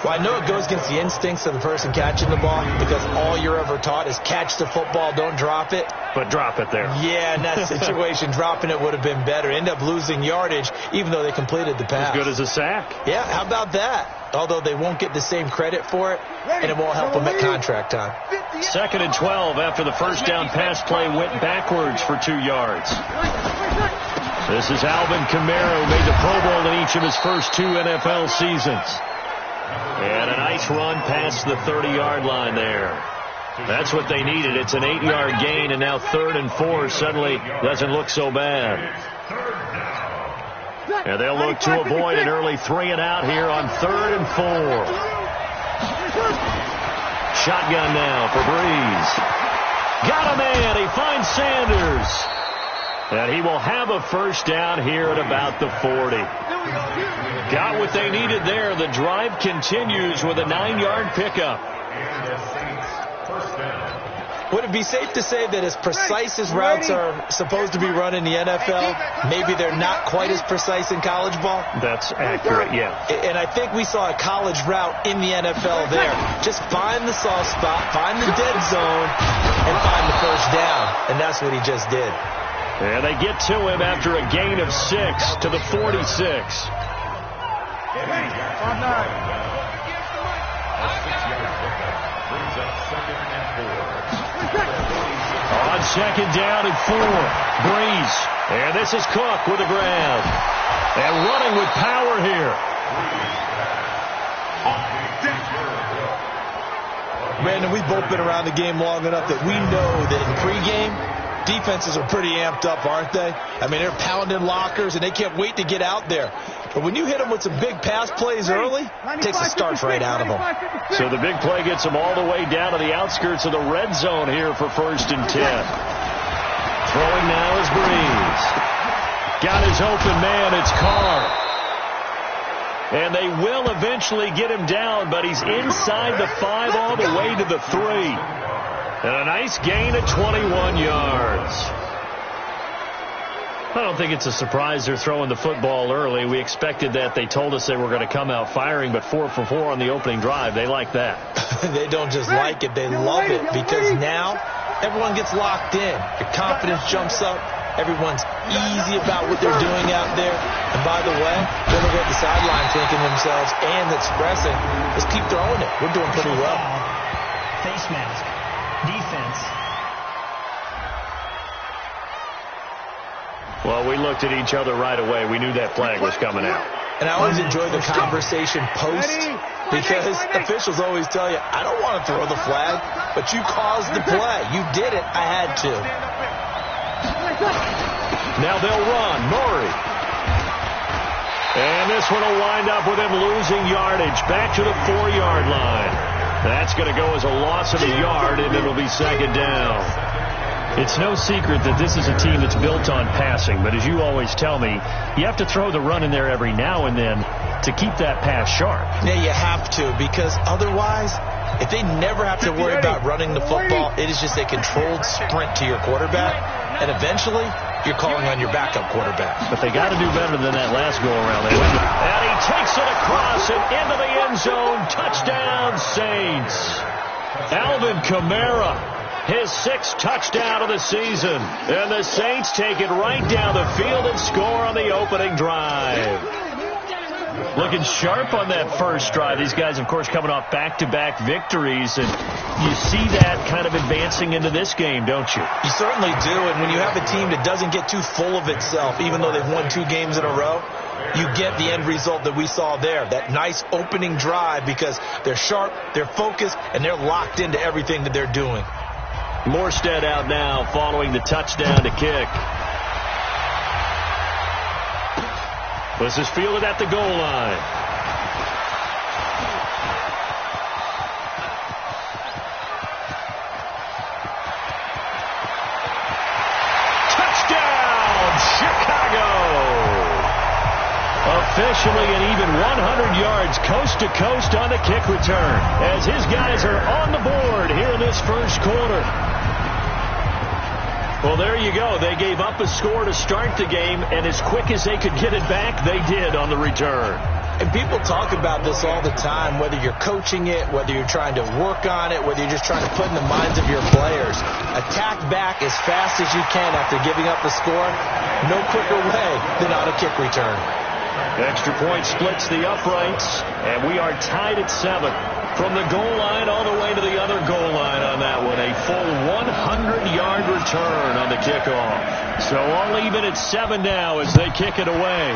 Well, I know it goes against the instincts of the person catching the ball because all you're ever taught is catch the football, don't drop it. But drop it there. Yeah, in that situation, dropping it would have been better. End up losing yardage, even though they completed the pass. As good as a sack. Yeah, how about that? Although they won't get the same credit for it, and it won't help them at contract time. 2nd and 12 after the first down pass play went backwards for 2 yards. This is Alvin Kamara, who made the Pro Bowl in each of his first 2 NFL seasons. And a nice run past the 30-yard line there. That's what they needed. It's an 8-yard gain, and now 3rd and 4 suddenly doesn't look so bad. And they'll look to avoid an early 3 and out here on 3rd and 4. Shotgun now for Breeze. Got a man. He finds Sanders. And he will have a first down here at about the 40. Got what they needed there. The drive continues with a 9-yard pickup. Would it be safe to say that as precise as routes are supposed to be run in the NFL, maybe they're not quite as precise in college ball? That's accurate, yeah. And I think we saw a college route in the NFL there. Just find the soft spot, find the dead zone, and find the first down. And that's what he just did. And they get to him after a gain of 6 to the 46. On 2nd down and 4, Breeze. And this is Cook with a grab. And running with power here. Brandon, we've both been around the game long enough that we know that in pregame, defenses are pretty amped up, aren't they? I mean, they're pounding lockers, and they can't wait to get out there. But when you hit them with some big pass plays early, it takes the starch right out of them. So the big play gets them all the way down to the outskirts of the red zone here for 1st and 10. Throwing now is Breeze. Got his open man. It's Carr. And they will eventually get him down, but he's inside the 5 all the way to the 3. And a nice gain of 21 yards. I don't think it's a surprise they're throwing the football early. We expected that. They told us they were going to come out firing, but 4 for 4 on the opening drive. They like that. They don't just like it. They love it because now everyone gets locked in. Your confidence jumps up. Everyone's easy about what they're doing out there. And by the way, they're looking at the sideline thinking to themselves and expressing, let's keep throwing it. We're doing pretty well. Face mask. Defense. Well, we looked at each other right away. We knew that flag was coming out. And I always enjoy the conversation post because officials always tell you, I don't want to throw the flag, but you caused the play. You did it. I had to. Now they'll run. Murray. And this one will wind up with him losing yardage back to the 4-yard line. That's going to go as a loss of a yard, and it'll be 2nd down. It's no secret that this is a team that's built on passing, but as you always tell me, you have to throw the run in there every now and then to keep that pass sharp. Yeah, you have to, because otherwise, if they never have to worry about running the football, it is just a controlled sprint to your quarterback, and eventually, you're calling on your backup quarterback. But they got to do better than that last go-around. And he takes it across and into the end zone. Touchdown, Saints. Alvin Kamara, his 6th touchdown of the season. And the Saints take it right down the field and score on the opening drive. Looking sharp on that first drive. These guys, of course, coming off back-to-back victories, and you see that kind of advancing into this game, don't you? You certainly do, and when you have a team that doesn't get too full of itself, even though they've won 2 games in a row, you get the end result that we saw there, that nice opening drive, because they're sharp, they're focused, and they're locked into everything that they're doing. Morstead out now following the touchdown to kick. This is fielded at the goal line. Touchdown, Chicago! Officially an even 100 yards coast to coast on the kick return as his guys are on the board here in this first quarter. Well, there you go. They gave up a score to start the game, and as quick as they could get it back, they did on the return. And people talk about this all the time, whether you're coaching it, whether you're trying to work on it, whether you're just trying to put in the minds of your players. Attack back as fast as you can after giving up the score. No quicker way than on a kick return. Extra point splits the uprights, and we are tied at 7. From the goal line all the way to the other goal line on that one. A full 100-yard return on the kickoff. So all even at 7 now as they kick it away.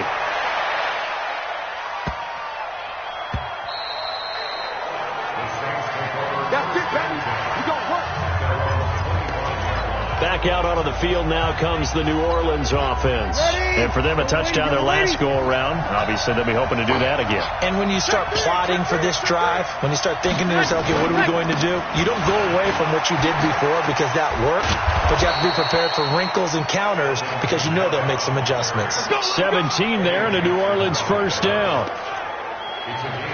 Back out onto the field now comes the New Orleans offense. And for them, a touchdown their last go-around. Obviously, they'll be hoping to do that again. And when you start plotting for this drive, when you start thinking to yourself, okay, what are we going to do? You don't go away from what you did before because that worked, but you have to be prepared for wrinkles and counters because you know they'll make some adjustments. 17 there and a New Orleans first down.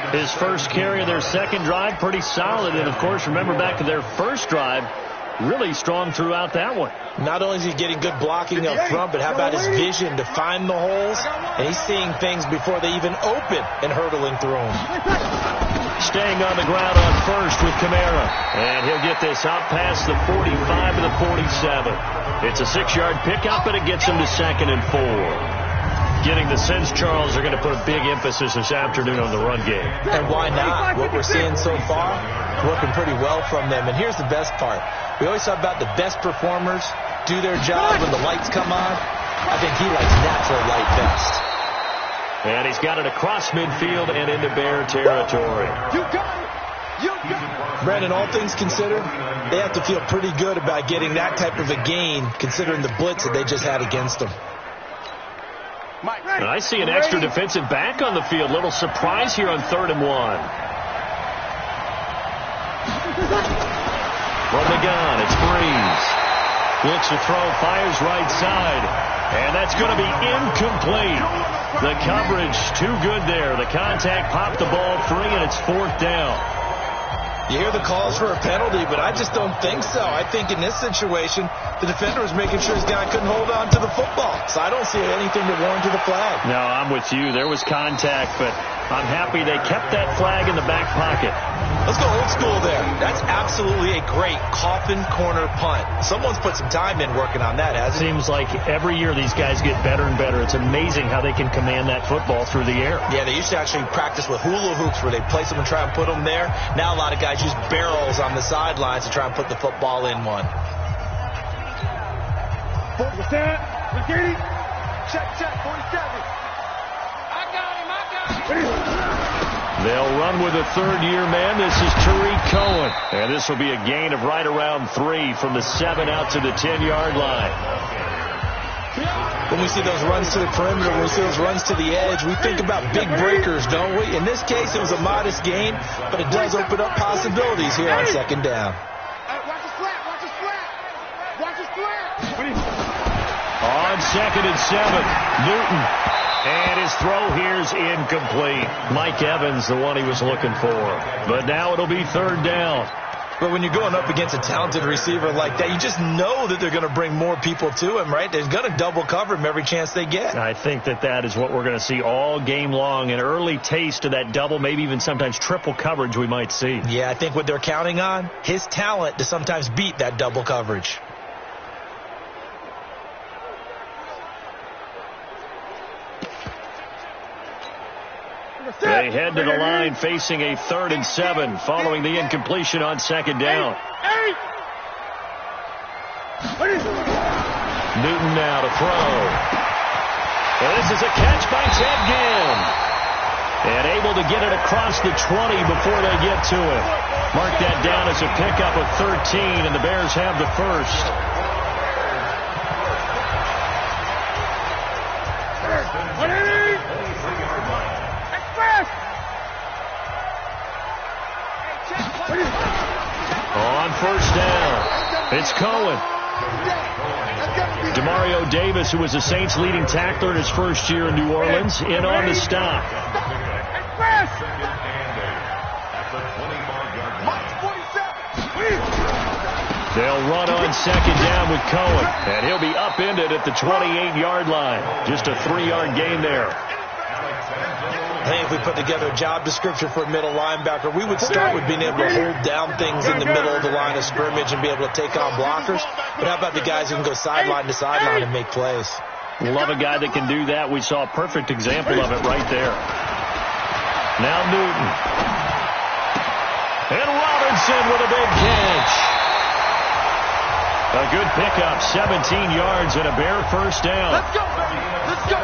His first carry of their second drive, pretty solid. And, of course, remember back to their first drive, really strong throughout that one. Not only is he getting good blocking up front, but how about his vision to find the holes? And he's seeing things before they even open and hurdling through them. Staying on the ground on first with Kamara. And he'll get this out past the 45 to the 47. It's a 6-yard pickup, and it gets him to 2nd and 4. Getting the sense, Charles, are going to put a big emphasis this afternoon on the run game. And why not? What we're seeing so far, working pretty well from them. And here's the best part. We always talk about the best performers do their job when the lights come on. I think he likes natural light best. And he's got it across midfield and into Bear territory. You got it! You got it! Brandon, all things considered, they have to feel pretty good about getting that type of a gain considering the blitz that they just had against them. And I see an extra defensive back on the field. Little surprise here on 3rd and 1. From the gun, it's Breeze. Looks to throw, fires right side. And that's going to be incomplete. The coverage too good there. The contact popped the ball free, and it's 4th down. You hear the calls for a penalty, but I just don't think so. I think in this situation, the defender was making sure his guy couldn't hold on to the football. So I don't see anything to warrant to the flag. No, I'm with you. There was contact, but I'm happy they kept that flag in the back pocket. Let's go old school there. That's absolutely a great coffin corner punt. Someone's put some time in working on that, hasn't it? Seems like every year these guys get better and better. It's amazing how they can command that football through the air. Yeah, they used to actually practice with hula hoops where they place them and try and put them there. Now a lot of guys use barrels on the sidelines to try and put the football in one. 47, McGeady, check, 47. I got him. They'll run with a third-year man. This is Tariq Cohen. And this will be a gain of right around 3 from the 7 out to the 10-yard line. When we see those runs to the perimeter, when we see those runs to the edge, we think about big breakers, don't we? In this case, it was a modest gain, but it does open up possibilities here on 2nd down. Watch his flat, watch his flat. Watch his flat. On 2nd and 7, Newton. And his throw here's incomplete. Mike Evans, the one he was looking for. But now it'll be 3rd down. But when you're going up against a talented receiver like that, you just know that they're going to bring more people to him, right? They're going to double cover him every chance they get. I think that is what we're going to see all game long. An early taste of that double, maybe even sometimes triple coverage we might see. Yeah, I think what they're counting on, his talent to sometimes beat that double coverage. They head to the line facing a 3rd and 7 following the incompletion on 2nd down. Newton now to throw. And this is a catch by Ted Ginn. And able to get it across the 20 before they get to it. Mark that down as a pickup of 13, and the Bears have the first. On 1st down, it's Cohen. Demario Davis, who was the Saints' leading tackler in his first year in New Orleans, in on the stop. They'll run on 2nd down with Cohen, and he'll be upended at the 28-yard line. Just a 3-yard gain there. I think if we put together a job description for a middle linebacker, we would start with being able to hold down things in the middle of the line of scrimmage and be able to take on blockers. But how about the guys who can go sideline to sideline and make plays? Love a guy that can do that. We saw a perfect example of it right there. Now Newton. And Robinson with a big catch. A good pickup, 17 yards and a Bear first down. Let's go, baby. Let's go.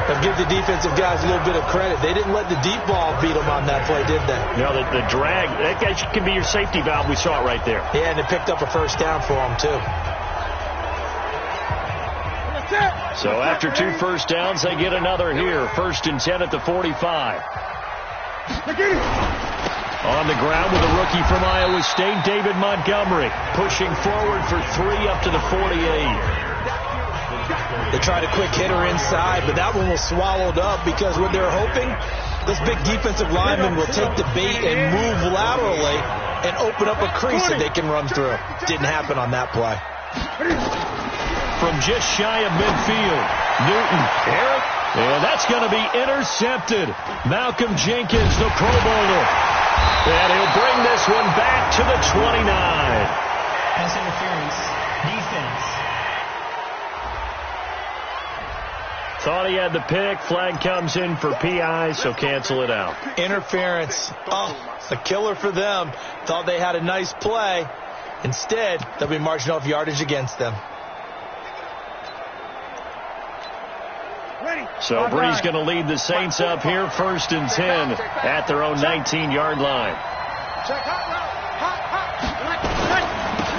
I'll give the defensive guys a little bit of credit. They didn't let the deep ball beat them on that play, did they? No, the drag, that guy can be your safety valve. We saw it right there. Yeah, and they picked up a first down for them, too. So after 2 first downs, they get another here. 1st and 10 at the 45. On the ground with a rookie from Iowa State, David Montgomery, pushing forward for 3 up to the 48. They tried a quick hitter inside, but that one was swallowed up because what they're hoping, this big defensive lineman will take the bait and move laterally and open up a crease that they can run through. Didn't happen on that play. From just shy of midfield, Newton, Eric, and that's going to be intercepted. Malcolm Jenkins, the Pro Bowler. And he'll bring this one back to the 29. Pass interference. Defense. Thought he had the pick. Flag comes in for PI, so cancel it out. Interference. Oh, a killer for them. Thought they had a nice play. Instead, they'll be marching off yardage against them. So Brees going to lead the Saints up here, 1st and 10 at their own 19-yard line.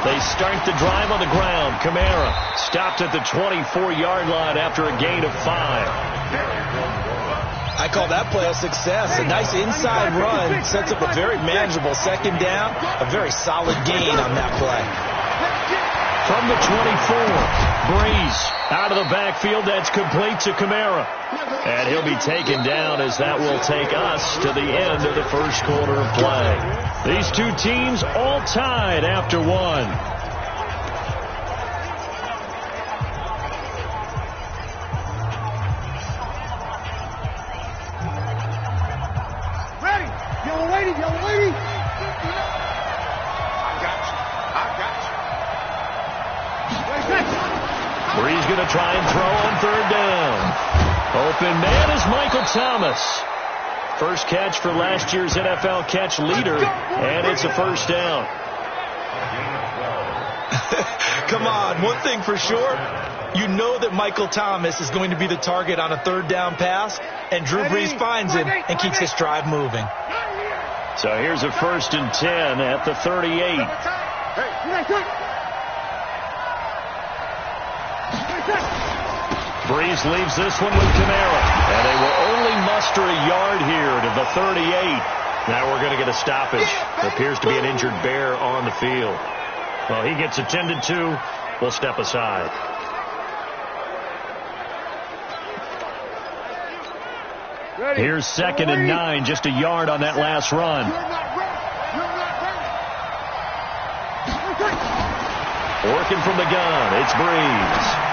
They start the drive on the ground. Kamara stopped at the 24-yard line after a gain of 5. I call that play a success. A nice inside run sets up a very manageable second down. A very solid gain on that play. From the 24, Brees out of the backfield. That's complete to Kamara. And he'll be taken down as that will take us to the end of the first quarter of play. These two teams all tied after 1. Ready. Yellow lady, yellow lady. Brees going to try and throw on 3rd down. Open man is Michael Thomas. First catch for last year's NFL catch leader, and it's a first down. Come on, one thing for sure, you know that Michael Thomas is going to be the target on a 3rd down pass, and Drew Brees finds him and keeps his drive moving. So here's a 1st and 10 at the 38. Brees leaves this one with Kamara, and they will only muster a yard here to the 38. Now we're going to get a stoppage. There appears to be an injured Bear on the field. Well, he gets attended to. We'll step aside. Here's 2nd and 9, just a yard on that last run. Working from the gun, it's Brees.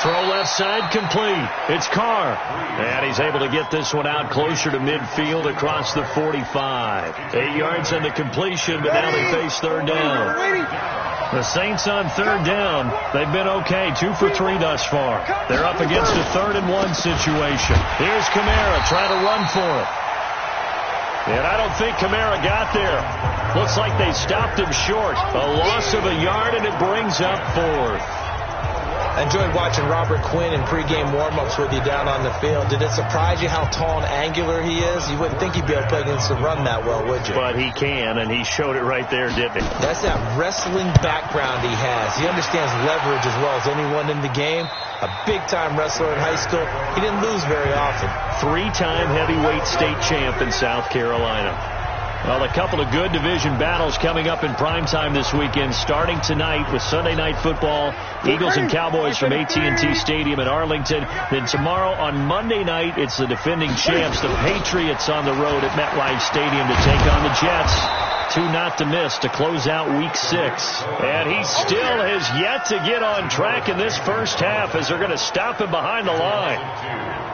Throw left side complete. It's Carr. And he's able to get this one out closer to midfield across the 45. 8 yards on the completion, but now they face 3rd down. The Saints on 3rd down, they've been okay. 2 for 3 thus far. They're up against a 3rd and 1 situation. Here's Kamara trying to run for it. And I don't think Kamara got there. Looks like they stopped him short. A loss of a yard, and it brings up 4th. I enjoyed watching Robert Quinn in pregame warm-ups with you down on the field. Did it surprise you how tall and angular he is? You wouldn't think he'd be able to play against the run that well, would you? But he can, and he showed it right there, didn't he? That's that wrestling background he has. He understands leverage as well as anyone in the game. A big-time wrestler in high school. He didn't lose very often. 3-time heavyweight state champ in South Carolina. Well, a couple of good division battles coming up in primetime this weekend, starting tonight with Sunday Night Football, Eagles and Cowboys from AT&T Stadium in Arlington. Then tomorrow on Monday night, it's the defending champs, the Patriots, on the road at MetLife Stadium to take on the Jets. two not to miss to close out week 6. And he still has yet to get on track in this first half as they're going to stop him behind the line.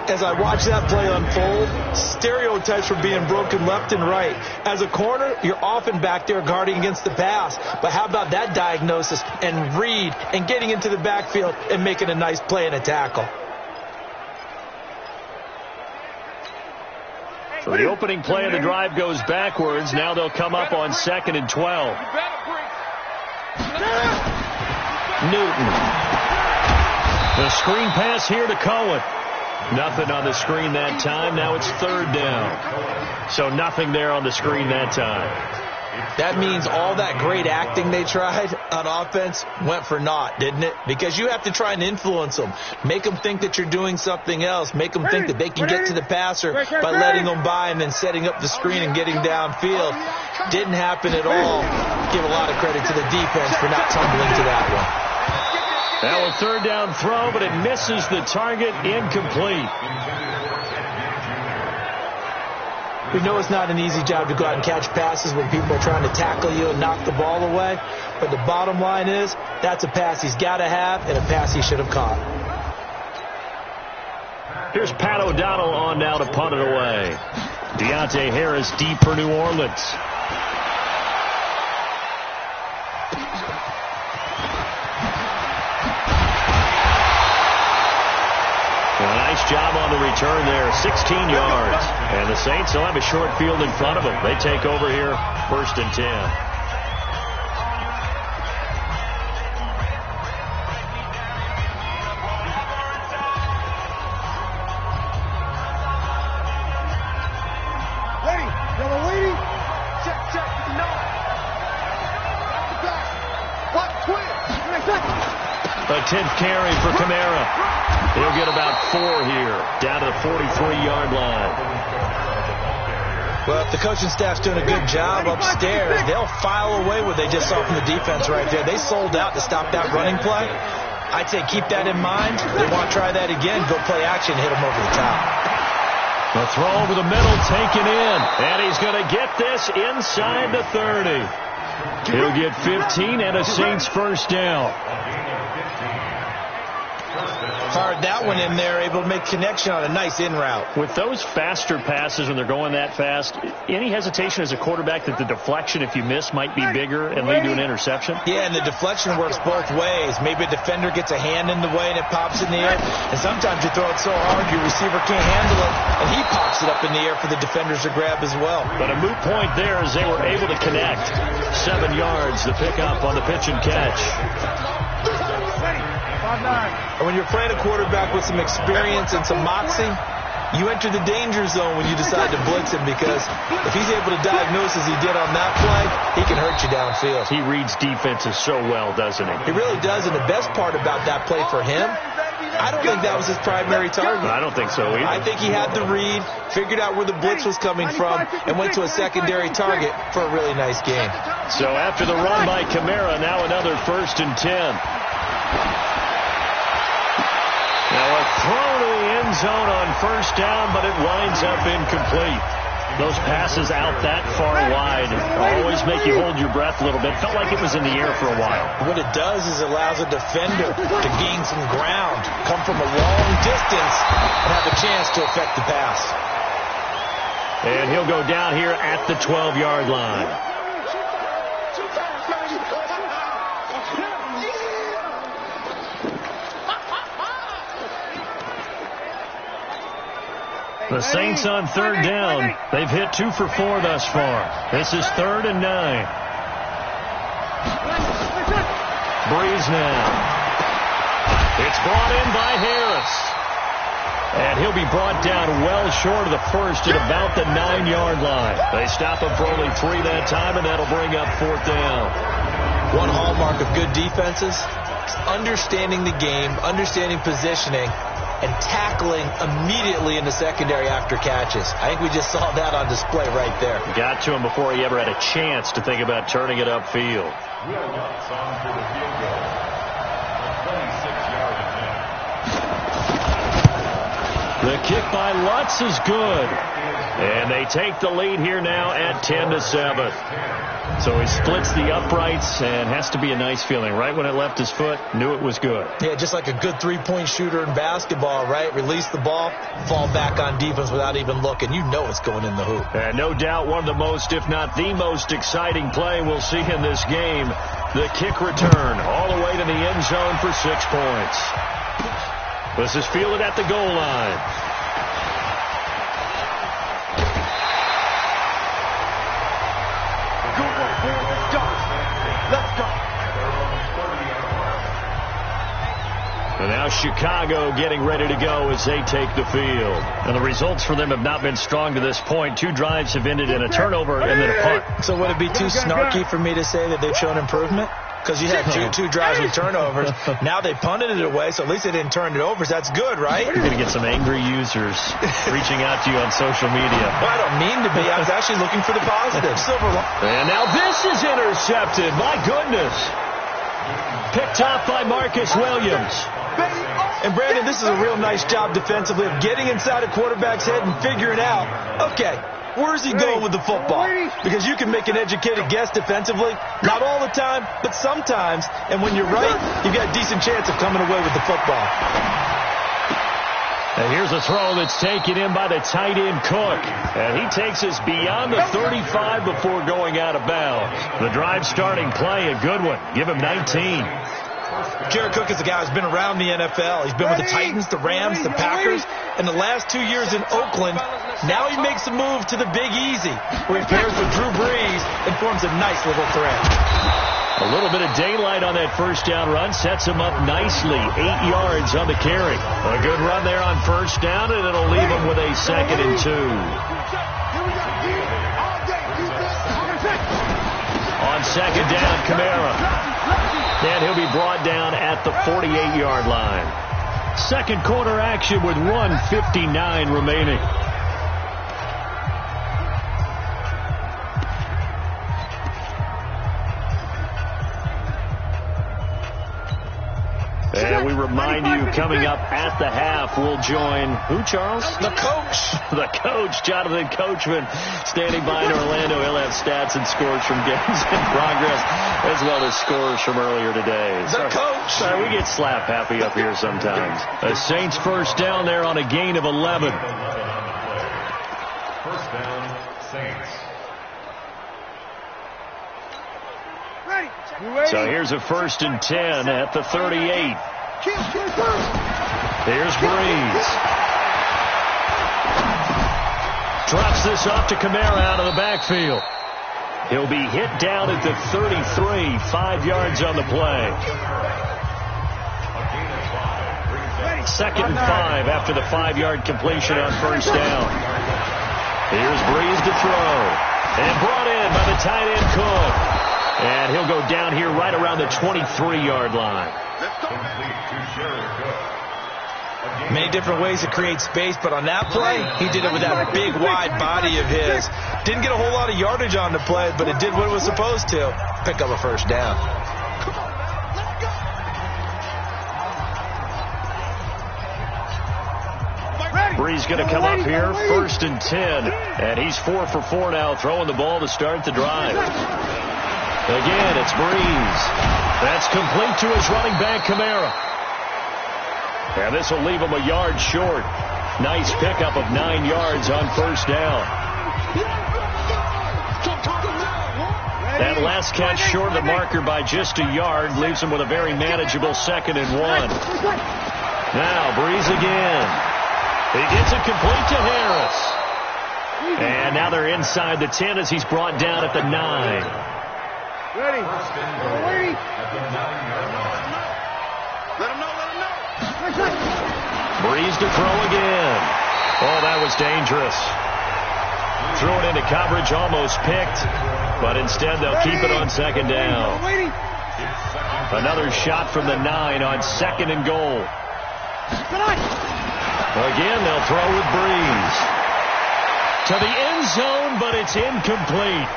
As I watch that play unfold, stereotypes were being broken left and right. As a corner, you're often back there guarding against the pass. But how about that diagnosis and read and getting into the backfield and making a nice play and a tackle? So the opening play of the drive goes backwards. Now they'll come up on 2nd and 12. Newton. The screen pass here to Cohen. Nothing on the screen that time. Now it's 3rd down. So nothing there on the screen that time. That means all that great acting they tried on offense went for naught, didn't it? Because you have to try and influence them. Make them think that you're doing something else. Make them think that they can get to the passer by letting them by and then setting up the screen and getting downfield. Didn't happen at all. Give a lot of credit to the defense for not tumbling to that one. Now a 3rd down throw, but it misses the target, incomplete. We know it's not an easy job to go out and catch passes when people are trying to tackle you and knock the ball away. But the bottom line is, that's a pass he's got to have and a pass he should have caught. Here's Pat O'Donnell on now to punt it away. Deontay Harris deep for New Orleans. Nice job on the return there, 16 yards. And the Saints will have a short field in front of them. They take over here, 1st and 10. A 10th carry for Kamara. He'll get about 4 here, down to the 43-yard line. Well, if the coaching staff's doing a good job upstairs, they'll file away what they just saw from the defense right there. They sold out to stop that running play. I'd say keep that in mind. They want to try that again. Go play action, hit them over the top. The throw over the middle taken in, and he's going to get this inside the 30. He'll get 15 and a Saints 1st down. Fired that one in there, able to make connection on a nice in route. With those faster passes when they're going that fast, any hesitation as a quarterback that the deflection, if you miss, might be bigger and lead to an interception? Yeah, and the deflection works both ways. Maybe a defender gets a hand in the way and it pops in the air. And sometimes you throw it so hard your receiver can't handle it, and he pops it up in the air for the defenders to grab as well. But a moot point there as they were able to connect. 7 yards, the pickup on the pitch and catch. And when you're playing a quarterback with some experience and some moxie, you enter the danger zone when you decide to blitz him, because if he's able to diagnose as he did on that play, he can hurt you downfield. He reads defenses so well, doesn't he? He really does, and the best part about that play for him, I don't think that was his primary target. I don't think so either. I think he had the read, figured out where the blitz was coming from, and went to a secondary target for a really nice game. So after the run by Kamara, now another 1st and 10. Now a throw to the end zone on 1st down, but it winds up incomplete. Those passes out that far wide always make you hold your breath a little bit. Felt like it was in the air for a while. What it does is it allows a defender to gain some ground, come from a long distance, and have a chance to affect the pass. And he'll go down here at the 12-yard line. The Saints on 3rd down. They've hit 2 for 4 thus far. This is 3rd and 9. Breeze now. It's brought in by Harris. And he'll be brought down well short of the first at about the 9-yard line. They stop him for only 3 that time, and that'll bring up 4th down. One hallmark of good defenses, understanding the game, understanding positioning, and tackling immediately in the secondary after catches. I think we just saw that on display right there. Got to him before he ever had a chance to think about turning it upfield. The kick by Lutz is good. And they take the lead here now at 10-7. So he splits the uprights, and has to be a nice feeling. Right when it left his foot, knew it was good. Yeah, just like a good three-point shooter in basketball, right? Release the ball, fall back on defense without even looking. You know it's going in the hoop. And no doubt one of the most, if not the most exciting play we'll see in this game. The kick return all the way to the end zone for 6 points. This is fielded at the goal line. Let's go. And now Chicago getting ready to go as they take the field. And the results for them have not been strong to this point. 2 drives have ended in a turnover and then a punt. So would it be too snarky for me to say that they've shown improvement? Because you had two drives with turnovers. Now they punted it away, so at least they didn't turn it over. So that's good, right? You're going to get some angry users reaching out to you on social media. Well, I don't mean to be. I was actually looking for the positive. And now this is intercepted. My goodness. Picked off by Marcus Williams. And Brandon, this is a real nice job defensively of getting inside a quarterback's head and figuring out, okay, where's he going with the football? Because you can make an educated guess defensively. Not all the time, but sometimes. And when you're right, you've got a decent chance of coming away with the football. And here's a throw that's taken in by the tight end Cook. And he takes us beyond the 35 before going out of bounds. The drive starting play, a good one. Give him 19. Jared Cook is a guy who's been around the NFL. He's been with the Titans, the Rams, the Packers, and the last 2 years in Oakland. Now he makes a move to the Big Easy, where he pairs with Drew Brees and forms a nice little threat. A little bit of daylight on that first down run sets him up nicely. 8 yards on the carry. A good run there on first down, and it'll leave him with a 2nd and 2. On 2nd down, Kamara. And he'll be brought down at the 48-yard line. Second quarter action with 1:59 remaining. And we remind you, coming up at the half, we'll join who, Charles? The coach. The coach, Jonathan Coachman, standing by in Orlando. He'll have stats and scores from games in progress, as well as scores from earlier today. The coach. Sorry, we get slap happy up here sometimes. The Saints first down there on a gain of 11. First down, Saints. So here's a 1st and 10 at the 38. Here's Brees. Drops this off to Kamara out of the backfield. He'll be hit down at the 33, 5 yards on the play. 2nd and 5 after the 5-yard completion on first down. Here's Brees to throw. And brought in by the tight end Cook. And he'll go down here right around the 23-yard line. Many different ways to create space, but on that play, he did it with that big, wide body of his. Didn't get a whole lot of yardage on the play, but it did what it was supposed to. Pick up a first down. Brees going to come up here, 1st and 10. And he's 4 for 4 now, throwing the ball to start the drive. Again, it's Brees. That's complete to his running back, Kamara. And this will leave him a yard short. Nice pickup of 9 yards on first down. That last catch short of the marker by just a yard leaves him with a very manageable 2nd and 1. Now, Brees again. He gets it complete to Harris. And now they're inside the 10 as he's brought down at the 9. Ready. Ready. Let him know. Brees to throw again. Oh, that was dangerous. Threw it into coverage, almost picked. But instead, they'll keep it on 2nd down. Another shot from the 9 on 2nd and goal. Again, they'll throw with Brees. To the end zone, but it's incomplete.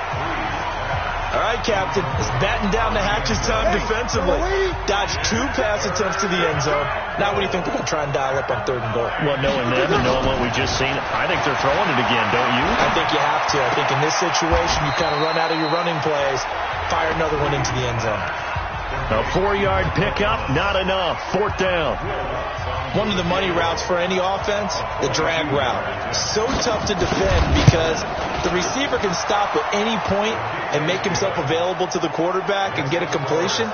All right, Captain. It's batten down the hatches time defensively. Dodged 2 pass attempts to the end zone. Now what do you think they're going to try and dial up on 3rd and goal? Well, knowing them and knowing what we just seen, I think they're throwing it again, don't you? I think you have to. I think in this situation, you kind of run out of your running plays, fire another one into the end zone. A 4-yard pickup, not enough. 4th down. One of the money routes for any offense, the drag route. So tough to defend because the receiver can stop at any point and make himself available to the quarterback and get a completion.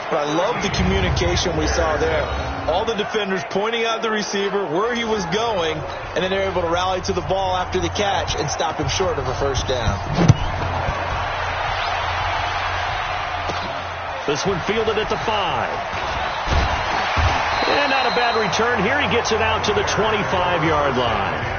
But I love the communication we saw there. All the defenders pointing out the receiver, where he was going, and then they're able to rally to the ball after the catch and stop him short of a 1st down. This one fielded at the 5. And not a bad return here. He gets it out to the 25-yard line.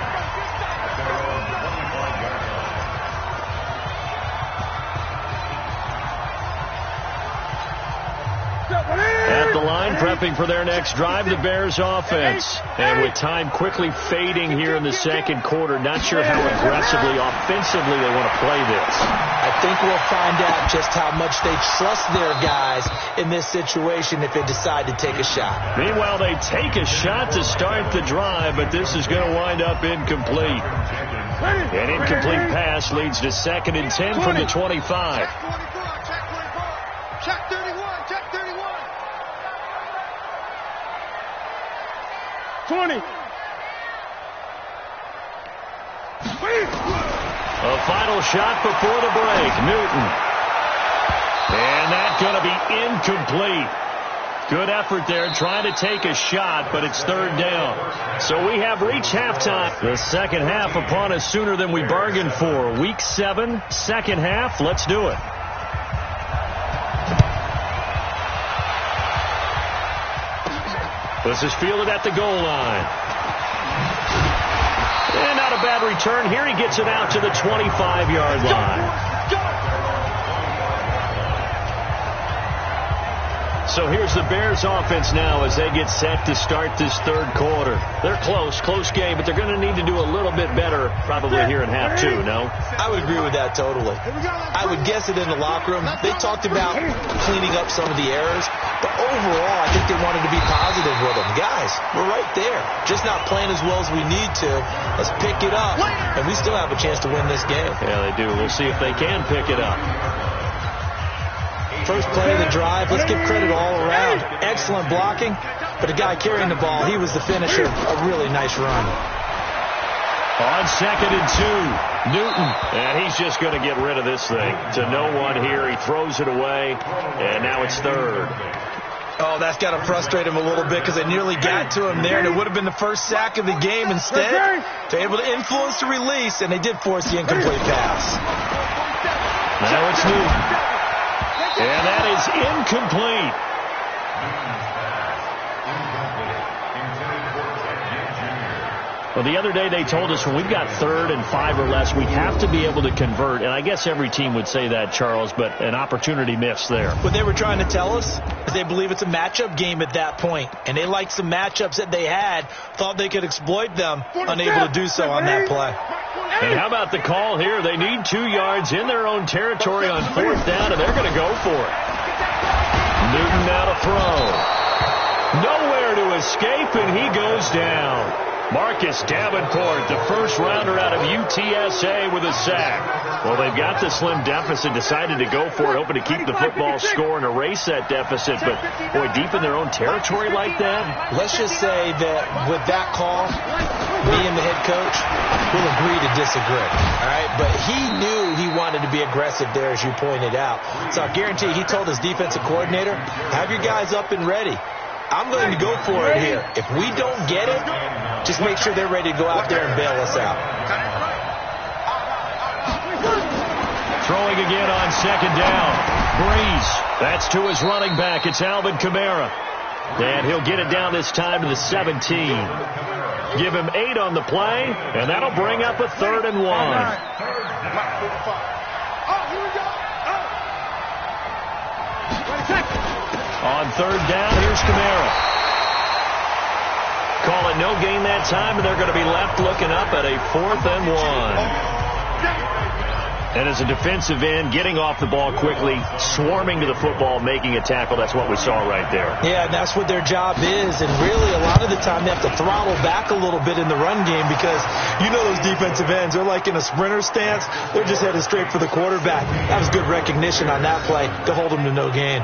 At the line, prepping for their next drive, the Bears offense. And with time quickly fading here in the 2nd quarter, not sure how aggressively, offensively they want to play this. I think we'll find out just how much they trust their guys in this situation if they decide to take a shot. Meanwhile, they take a shot to start the drive, but this is going to wind up incomplete. An incomplete pass leads to 2nd and 10 from the 25. Check 31, check 31. 20. A final shot before the break. Newton. And that's going to be incomplete. Good effort there trying to take a shot, but it's 3rd down. So we have reached halftime. The 2nd half upon us sooner than we bargained for. Week 7, 2nd half. Let's do it. This is fielded at the goal line. And not a bad return here. He gets it out to the 25-yard line. So here's the Bears offense now as they get set to start this 3rd quarter. They're close game, but they're going to need to do a little bit better probably here in half 2, no? I would agree with that totally. I would guess it in the locker room. They talked about cleaning up some of the errors, but overall I think they wanted to be positive with them. Guys, we're right there. Just not playing as well as we need to. Let's pick it up, and we still have a chance to win this game. Yeah, they do. We'll see if they can pick it up. First play of the drive, let's give credit all around. Excellent blocking, but the guy carrying the ball, he was the finisher. A really nice run. On 2nd and 2, Newton. And he's just going to get rid of this thing. To no one here. He throws it away, and now it's 3rd. Oh, that's got to frustrate him a little bit because they nearly got to him there, and it would have been the first sack of the game. Instead, they're able to influence the release, and they did force the incomplete pass. Now it's Newton. And that is incomplete. Well, the other day they told us when we've got 3rd and 5 or less, we have to be able to convert. And I guess every team would say that, Charles, but an opportunity missed there. What they were trying to tell us is they believe it's a matchup game at that point. And they liked some matchups that they had, thought they could exploit them, unable to do so on that play. And how about the call here? They need 2 yards in their own territory on 4th down, and they're going to go for it. Newton now to throw. Nowhere to escape, and he goes down. Marcus Davenport, the first rounder out of UTSA with a sack. Well, they've got the slim deficit, decided to go for it, hoping to keep the football score and erase that deficit. But, boy, deep in their own territory like that? Let's just say that with that call, me and the head coach will agree to disagree. All right? But he knew he wanted to be aggressive there, as you pointed out. So I guarantee he told his defensive coordinator, have your guys up and ready. I'm going to go for it here. If we don't get it, just make sure they're ready to go out there and bail us out. Throwing again on 2nd down. Breeze. That's to his running back. It's Alvin Kamara. And he'll get it down this time to the 17. Give him 8 on the play, and that'll bring up a 3rd and 1. On 3rd down, here's Kamara. Call it no gain that time, and they're going to be left looking up at a 4th and 1. And as a defensive end, getting off the ball quickly, swarming to the football, making a tackle, that's what we saw right there. Yeah, and that's what their job is. And really, a lot of the time, they have to throttle back a little bit in the run game because you know those defensive ends, they're like in a sprinter stance. They're just headed straight for the quarterback. That was good recognition on that play to hold them to no gain.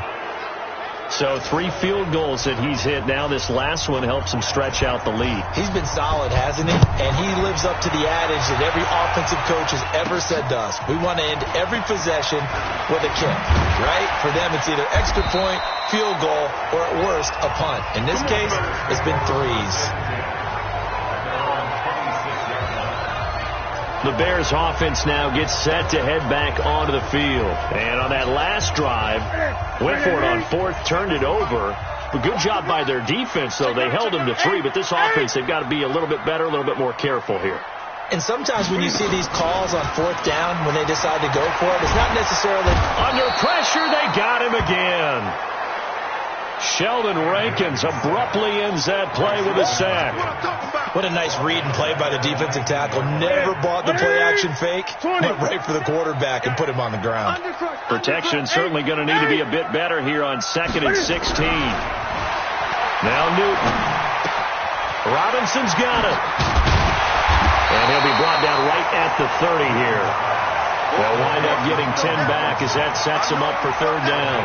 So 3 field goals that he's hit now. This last one helps him stretch out the lead. He's been solid, hasn't he? And he lives up to the adage that every offensive coach has ever said to us. We want to end every possession with a kick, right? For them, it's either extra point, field goal, or at worst, a punt. In this case, it's been 3s. The Bears offense now gets set to head back onto the field. And on that last drive, went for it on 4th, turned it over. But good job by their defense, though. They held them to 3, but this offense, they've got to be a little bit better, a little bit more careful here. And sometimes when you see these calls on 4th down, when they decide to go for it, it's not necessarily... Under pressure, they got him again. Sheldon Rankins abruptly ends that play with a sack. What a nice read and play by the defensive tackle. Never bought the play-action fake. Went right for the quarterback and put him on the ground. Protection certainly going to need to be a bit better here on 2nd and 16. Now Newton. Robinson's got it. And he'll be brought down right at the 30 here. They'll wind up getting 10 back as that sets him up for 3rd down.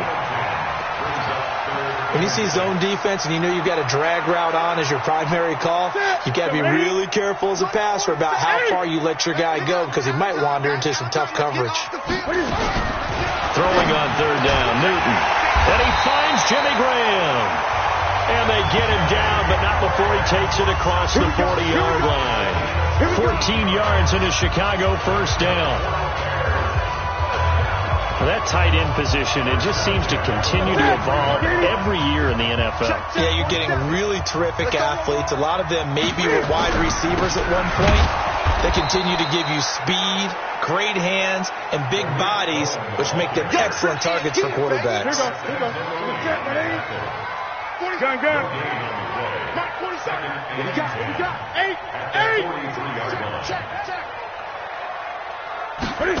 When you see zone defense and you know you've got a drag route on as your primary call, you've got to be really careful as a passer about how far you let your guy go because he might wander into some tough coverage. Throwing on 3rd down, Newton. And he finds Jimmy Graham. And they get him down, but not before he takes it across the 40-yard line. 14 yards in a Chicago 1st down. That tight end position, it just seems to continue to evolve every year in the NFL. Yeah, you're getting really terrific athletes. A lot of them maybe were wide receivers at one point. They continue to give you speed, great hands, and big bodies, which make them excellent targets for quarterbacks. Here we go. Gun. Mark 47. We got. 8. Check. Ready?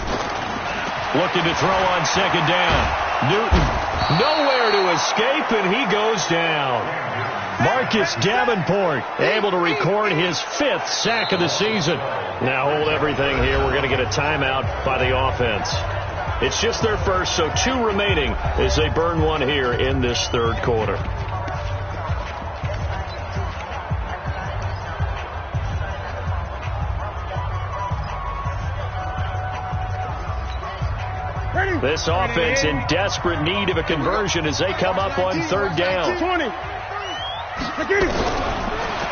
Looking to throw on 2nd down. Newton, nowhere to escape, and he goes down. Marcus Davenport able to record his 5th sack of the season. Now hold everything here. We're going to get a timeout by the offense. It's just their first, so 2 remaining as they burn one here in this 3rd quarter. This offense in desperate need of a conversion as they come up on 3rd down.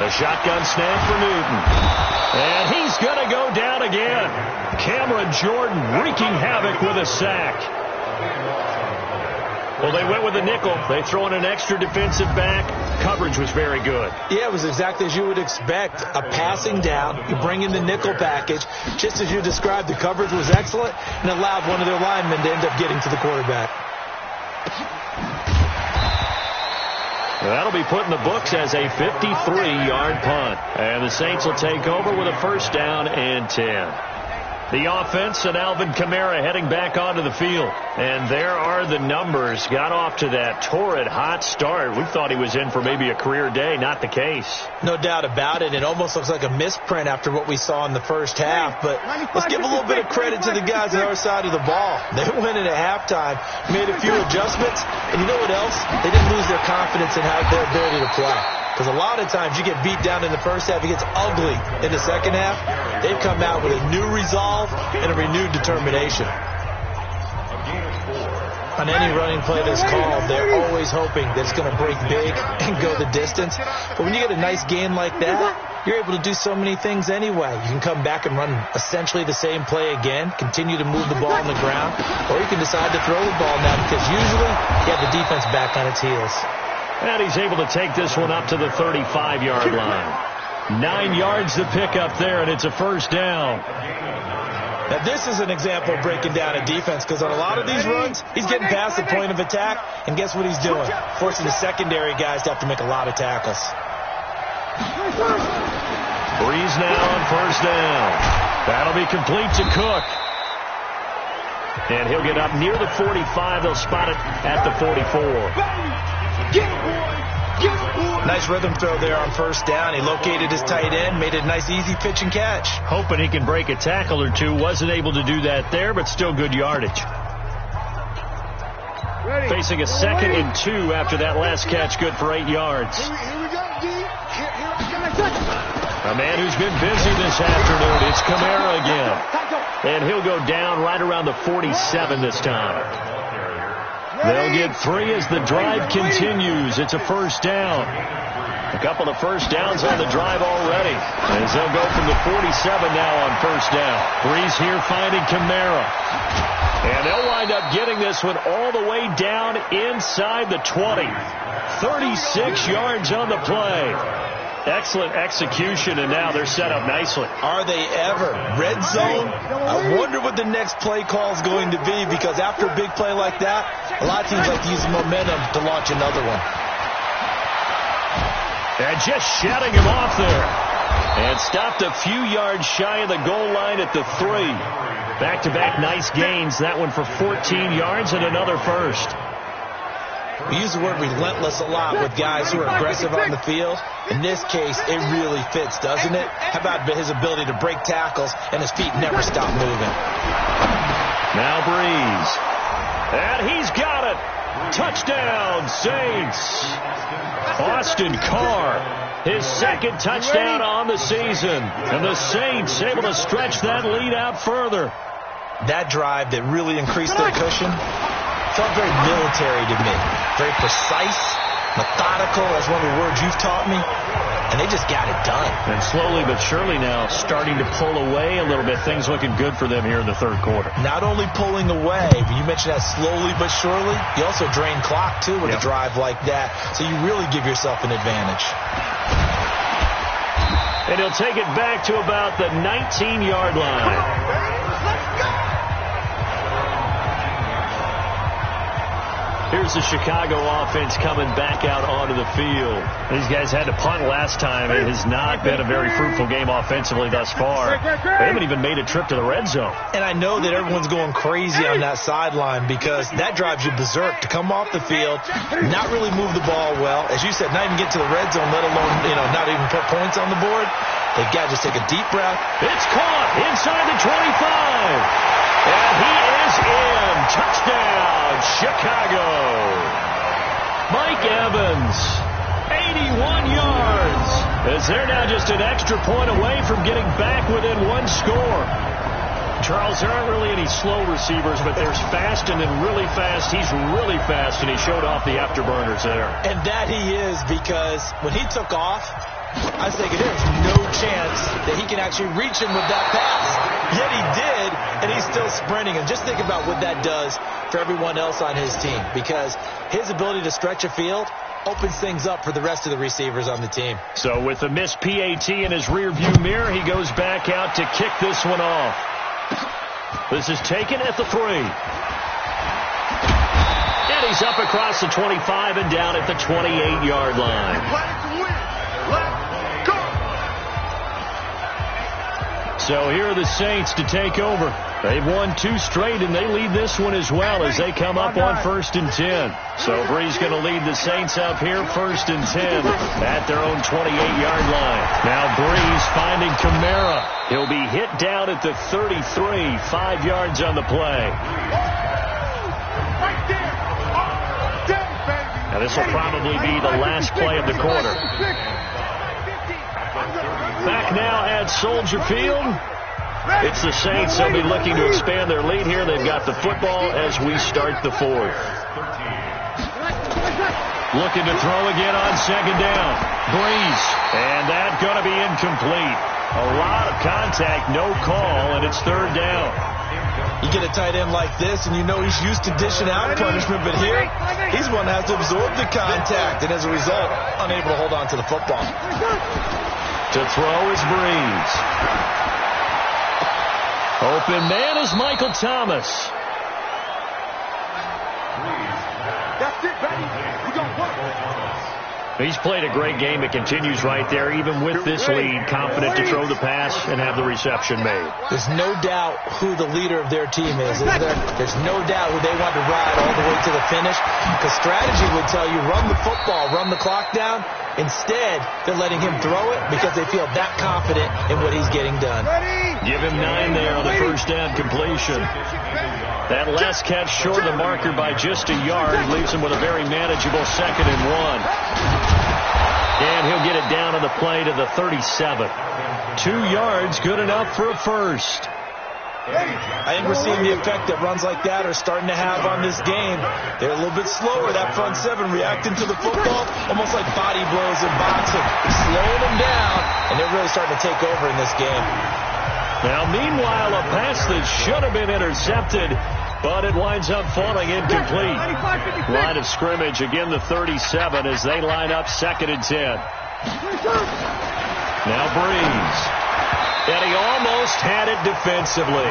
A shotgun snap for Newton. And he's going to go down again. Cameron Jordan wreaking havoc with a sack. Well, they went with a nickel. They throw in an extra defensive back. Coverage was very good. Yeah, it was exactly as you would expect. A passing down. You bring in the nickel package. Just as you described, the coverage was excellent and allowed one of their linemen to end up getting to the quarterback. That'll be put in the books as a 53-yard punt. And the Saints will take over with a 1st down and 10. The offense and Alvin Kamara heading back onto the field. And there are the numbers. Got off to that torrid hot start. We thought he was in for maybe a career day. Not the case. No doubt about it. It almost looks like a misprint after what we saw in the first half. But let's give a little bit of credit to the guys on our side of the ball. They went in at halftime, made a few adjustments. And you know what else? They didn't lose their confidence in their ability to play. Because a lot of times you get beat down in the first half, it gets ugly in the second half. They've come out with a new resolve and a renewed determination. On any running play that's called, they're always hoping that it's going to break big and go the distance. But when you get a nice game like that, you're able to do so many things anyway. You can come back and run essentially the same play again, continue to move the ball on the ground, or you can decide to throw the ball now because usually you have the defense back on its heels. And he's able to take this one up to the 35-yard line. 9 yards to pick up there, and it's a 1st down. Now, this is an example of breaking down a defense because on a lot of these runs, he's getting past the point of attack, and guess what he's doing? Forcing the secondary guys to have to make a lot of tackles. Breeze now on 1st down. That'll be complete to Cook. And he'll get up near the 45. They'll spot it at the 44. Nice rhythm throw there on first down. He located his tight end, made it a nice easy pitch and catch. Hoping he can break a tackle or two. Wasn't able to do that there, but still good yardage. Facing a 2nd and 2 after that last catch, good for 8 yards. A man who's been busy this afternoon, it's Kamara again. And he'll go down right around the 47 this time. They'll get 3 as the drive continues. It's a first down. A couple of first downs on the drive already. As they'll go from the 47 now on first down. Breeze here finding Kamara. And they'll wind up getting this one all the way down inside the 20. 36 yards on the play. Excellent execution, and now they're set up nicely. Are they ever? Red zone? I wonder what the next play call is going to be, because after a big play like that, a lot of teams like to use momentum to launch another one. And just shutting him off there. And stopped a few yards shy of the goal line at the 3. Back-to-back nice gains. That one for 14 yards and another first. We use the word relentless a lot with guys who are aggressive on the field. In this case, it really fits, doesn't it? How about his ability to break tackles and his feet never stop moving? Now Breeze. And he's got it. Touchdown, Saints. Austin Carr, his 2nd touchdown on the season. And the Saints able to stretch that lead out further. That drive that really increased their cushion felt very military to me. Very precise, methodical, that's one of the words you've taught me. And they just got it done. And slowly but surely now starting to pull away a little bit. Things looking good for them here in the 3rd quarter. Not only pulling away, but you mentioned that slowly but surely. You also drain clock, too, with a drive like that. So you really give yourself an advantage. And he'll take it back to about the 19-yard line. Here's the Chicago offense coming back out onto the field. These guys had to punt last time. It has not been a very fruitful game offensively thus far. They haven't even made a trip to the red zone. And I know that everyone's going crazy on that sideline because that drives you berserk to come off the field, not really move the ball well. As you said, not even get to the red zone, let alone, not even put points on the board. They've got to just take a deep breath. It's caught inside the 25. And he is in. Touchdown, Chicago. Mike Evans, 81 yards. As they're now just an extra point away from getting back within 1 score. Charles, there aren't really any slow receivers, but there's fast and then really fast. He's really fast, and he showed off the afterburners there. And that he is, because when he took off, I was thinking there's no chance that he can actually reach him with that pass. Yet he did, and he's still sprinting. And just think about what that does for everyone else on his team, because his ability to stretch a field opens things up for the rest of the receivers on the team. So with the missed PAT in his rearview mirror, he goes back out to kick this one off. This is taken at the 3. And he's up across the 25 and down at the 28-yard line. So here are the Saints to take over. They've won 2 straight, and they lead this one as well as they come up on 1st and 10. So Breeze going to lead the Saints up here 1st and 10 at their own 28-yard line. Now Breeze finding Kamara. He'll be hit down at the 33, 5 yards on the play. Now this will probably be the last play of the quarter. Back now at Soldier Field. It's the Saints. They'll be looking to expand their lead here. They've got the football as we start the 4th. Looking to throw again on 2nd down. Breeze. And that's going to be incomplete. A lot of contact, no call, and it's 3rd down. You get a tight end like this, and you know he's used to dishing out punishment, but here, he's one that has to absorb the contact, and as a result, unable to hold on to the football. To throw is Breeze. Open man is Michael Thomas. That's it, baby. We got one. He's played a great game. It continues right there, even with this lead, confident to throw the pass and have the reception made. There's no doubt who the leader of their team is there? There's no doubt who they want to ride all the way to the finish. Because strategy would tell you, run the football, run the clock down. Instead, they're letting him throw it because they feel that confident in what he's getting done. Give him 9 there on the first down completion. That last catch short of the marker by just a yard leaves him with a very manageable 2nd and 1. And he'll get it down on the play to the 37. 2 yards, good enough for a first. I think we're seeing the effect that runs like that are starting to have on this game. They're a little bit slower, that front 7, reacting to the football, almost like body blows in boxing. Slowing them down, and they're really starting to take over in this game. Now, meanwhile, a pass that should have been intercepted, but it winds up falling incomplete. Line of scrimmage, again the 37 as they line up 2nd and 10. Now Breeze. And he almost had it defensively.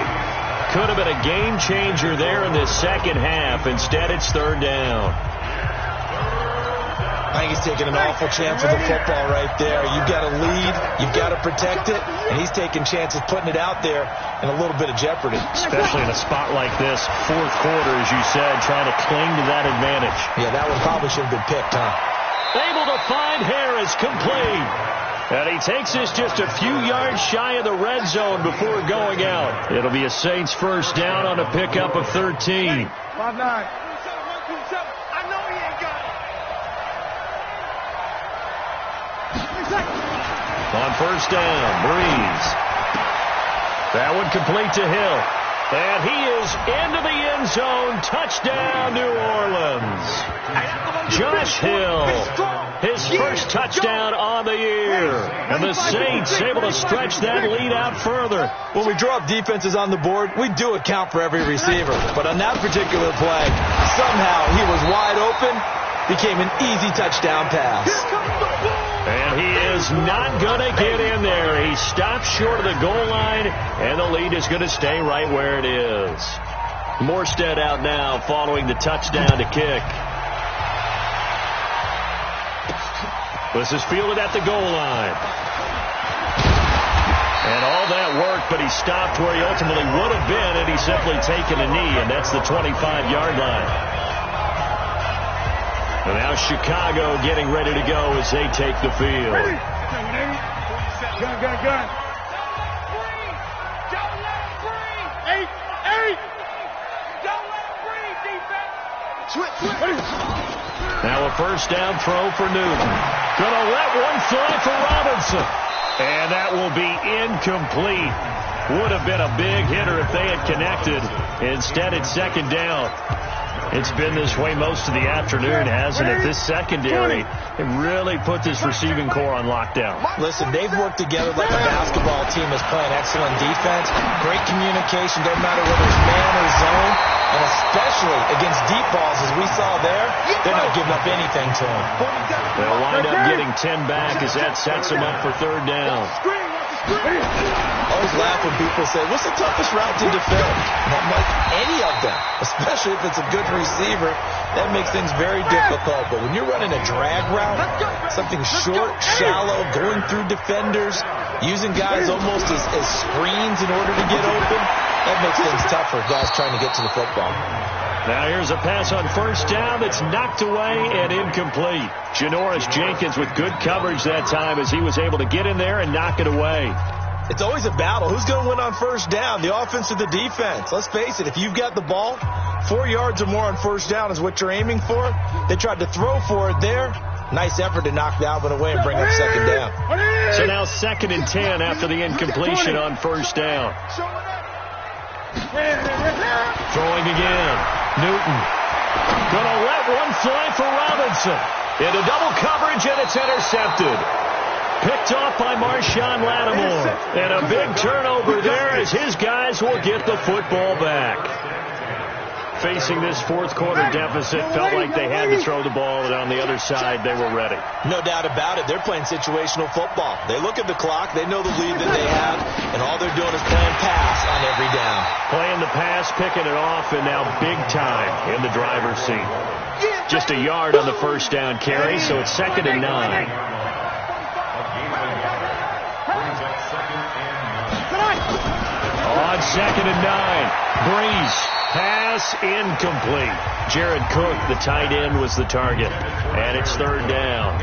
Could have been a game changer there in the second half. Instead, it's 3rd down. I think he's taking an awful chance with the football right there. You've got to lead, you've got to protect it, and he's taking chances putting it out there in a little bit of jeopardy. Especially in a spot like this, 4th quarter, as you said, trying to cling to that advantage. Yeah, that one probably should have been picked, huh? Able to find Harris, complete. And he takes us just a few yards shy of the red zone before going out. It'll be a Saints first down on a pickup of 13. 5-9. I know he ain't got it. On first down, Breeze. That one complete to Hill. And he is into the end zone. Touchdown, New Orleans. Josh Hill, his first touchdown on the year. And the Saints able to stretch that lead out further. When we draw up defenses on the board, we do account for every receiver. But on that particular play, somehow he was wide open, became an easy touchdown pass. And he is not going to get in there. He stops short of the goal line, and the lead is going to stay right where it is. Morstead out now following the touchdown to kick. This is fielded at the goal line. And all that work, but he stopped where he ultimately would have been, and he's simply taken a knee, and that's the 25-yard line. And now Chicago getting ready to go as they take the field. Gun. Don't let him breathe. 8. Don't let him breathe, defense. Switch. Now a first down throw for Newton. Gonna let one fly for Robinson. And that will be incomplete. Would have been a big hitter if they had connected. Instead, it's 2nd down. It's been this way most of the afternoon, hasn't it? This secondary, it really put this receiving core on lockdown. Listen, they've worked together like a basketball team is playing excellent defense. Great communication, doesn't matter whether it's man or zone. And especially against deep balls, as we saw there, they're not giving up anything to them. They'll wind up getting 10 back as that sets them up for 3rd down. I always laugh when people say, what's the toughest route to defend? And I'm like, any of them, especially if it's a good receiver. That makes things very difficult. But when you're running a drag route, something short, shallow, going through defenders, using guys almost as screens in order to get open, that makes things tougher, guys trying to get to the football. Now here's a pass on first down that's knocked away and incomplete. Janoris Jenkins with good coverage that time as he was able to get in there and knock it away. It's always a battle. Who's going to win on first down, the offense or the defense? Let's face it, if you've got the ball, 4 yards or more on first down is what you're aiming for. They tried to throw for it there. Nice effort to knock that one away and bring up 2nd down. So now 2nd and 10 after the incompletion on first down. Throwing again. Newton. Gonna let one fly for Robinson. Into double coverage, and it's intercepted. Picked off by Marshawn Lattimore. And a big turnover there as his guys will get the football back. Facing this 4th quarter deficit, felt like they had to throw the ball, and on the other side, they were ready. No doubt about it. They're playing situational football. They look at the clock. They know the lead that they have, and all they're doing is playing pass on every down. Playing the pass, picking it off, and now big time in the driver's seat. Just a yard on the first down carry, so it's 2nd and 9. On 2nd and 9, Brees, pass incomplete. Jared Cook, the tight end, was the target, and it's 3rd down.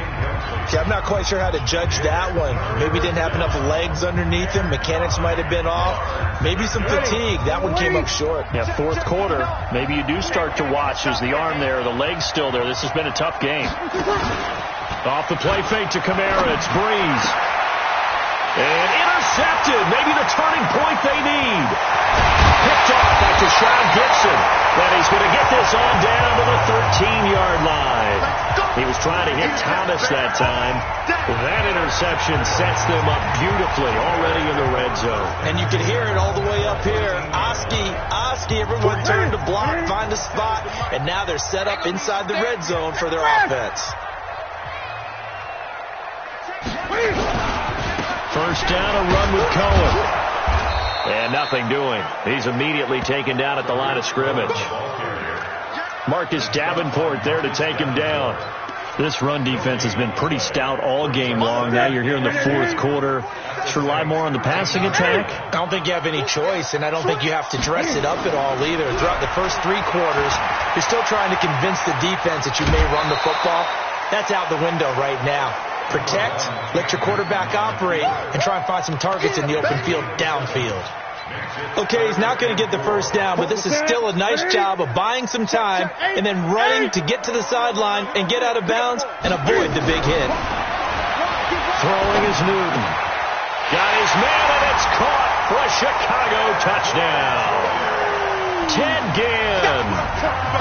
Yeah, I'm not quite sure how to judge that one. Maybe didn't have enough legs underneath him. Mechanics might have been off. Maybe some fatigue. That one came up short. Yeah, 4th quarter. Maybe you do start to watch. Is the arm there, the leg's still there. This has been a tough game. Off the play fake to Kamara. It's Brees. And intercepted. Maybe the turning point they need. Picked off by Tashawn Gibson. And he's going to get this on down to the 13-yard line. He was trying to hit Thomas that time. That interception sets them up beautifully already in the red zone. And you can hear it all the way up here. Oski, everyone turned to block, find a spot, and now they're set up inside the red zone for their offense. First down, a run with Cohen. And nothing doing. He's immediately taken down at the line of scrimmage. Marcus Davenport there to take him down. This run defense has been pretty stout all game long. Now you're here in the 4th quarter. Just rely more on the passing attack. I don't think you have any choice, and I don't think you have to dress it up at all either. Throughout the first 3 quarters, you're still trying to convince the defense that you may run the football. That's out the window right now. Protect, let your quarterback operate, and try and find some targets in the open field downfield. Okay, he's not going to get the first down, but this is still a nice job of buying some time and then running to get to the sideline and get out of bounds and avoid the big hit. Throwing is Newton. Got his man, and it's caught for a Chicago touchdown. Ted Ginn,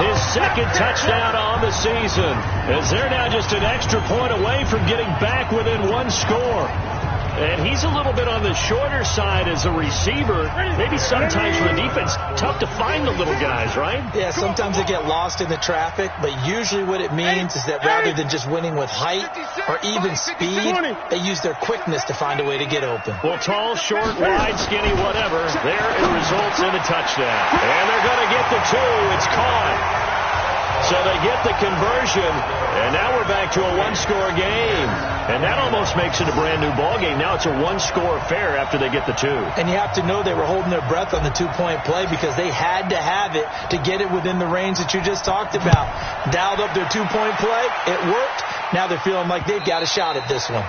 his 2nd touchdown on the season, as they're now just an extra point away from getting back within 1 score. And he's a little bit on the shorter side as a receiver. Maybe sometimes for the defense, tough to find the little guys, right? Yeah, sometimes they get lost in the traffic, but usually what it means is that rather than just winning with height or even speed, they use their quickness to find a way to get open. Well, tall, short, wide, skinny, whatever, there it results in a touchdown. And they're going to get the 2. It's caught. So they get the conversion, and now we're back to a 1-score game. And that almost makes it a brand-new ball game. Now it's a 1-score affair after they get the 2. And you have to know they were holding their breath on the 2-point play because they had to have it to get it within the range that you just talked about. Dialed up their 2-point play. It worked. Now they're feeling like they've got a shot at this one.